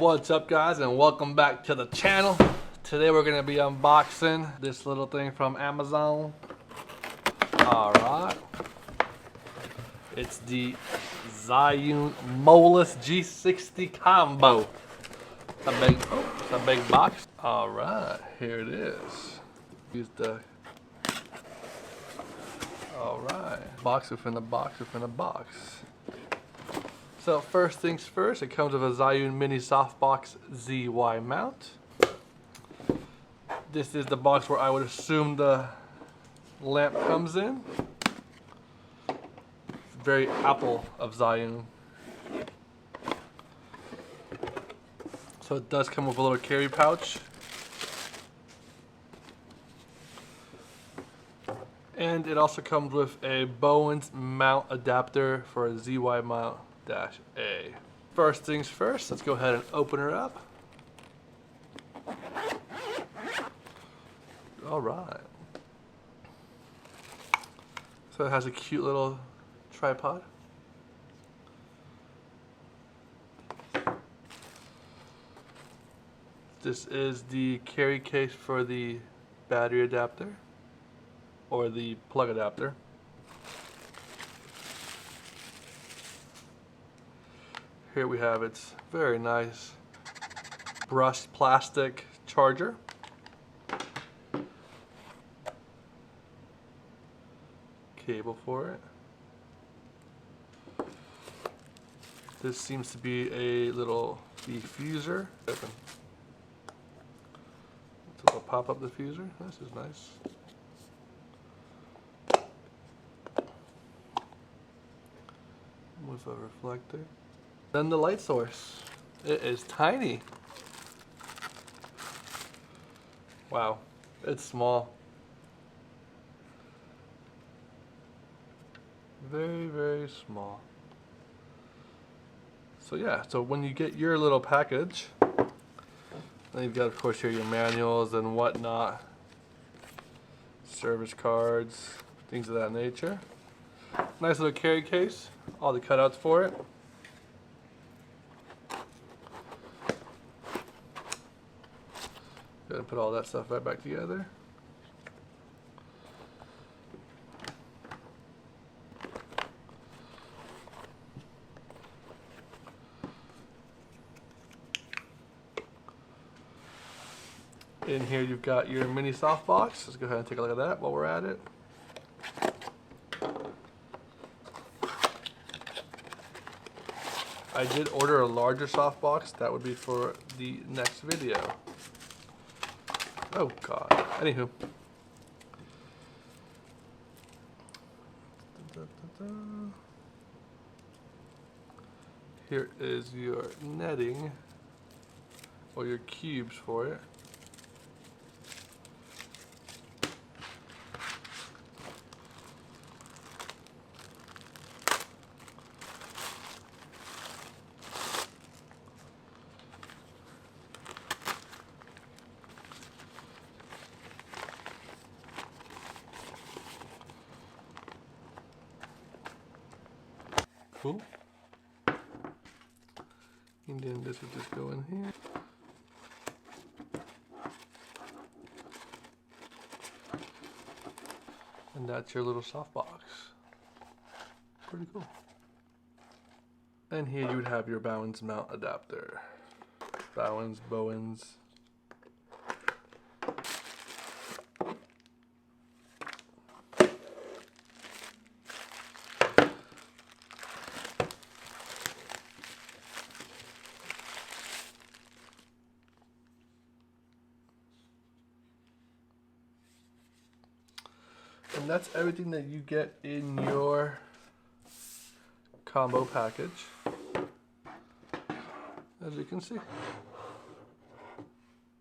What's up, guys, and welcome back to the channel. Today we're going to be unboxing this little thing from Amazon. Alright, it's the Zhiyun G60 combo. It's a big box. Alright, here it is. Use the box within a box within a box. So first things first, it comes with a Zhiyun mini softbox ZY mount. This is the box where I would assume the lamp comes in. It's very Apple of Zhiyun. So it does come with a little carry pouch. And it also comes with a Bowens mount adapter for a ZY mount -A. First things first, let's go ahead and open her up. Alright. So it has a cute little tripod. This is the carry case for the battery adapter or the plug adapter. Here we have its very nice brushed plastic charger. Cable for it. This seems to be a little diffuser. It's a little pop-up diffuser. This is nice. With a reflector. Then the light source. It is tiny. Wow, it's small. Very, very small. So yeah, so when you get your little package, then you've got, of course, here your manuals and whatnot, service cards, things of that nature. Nice little carry case, all the cutouts for it. Go ahead and put all that stuff right back together. In here you've got your mini softbox. Let's go ahead and take a look at that while we're at it. I did order a larger softbox. That would be for the next video. Oh god. Anywho. Here is your netting, or your cubes for it. Cool. And then this would just go in here. And that's your little softbox. Pretty cool. And here you would have your Bowens mount adapter. Bowens. And that's everything that you get in your combo package, as you can see.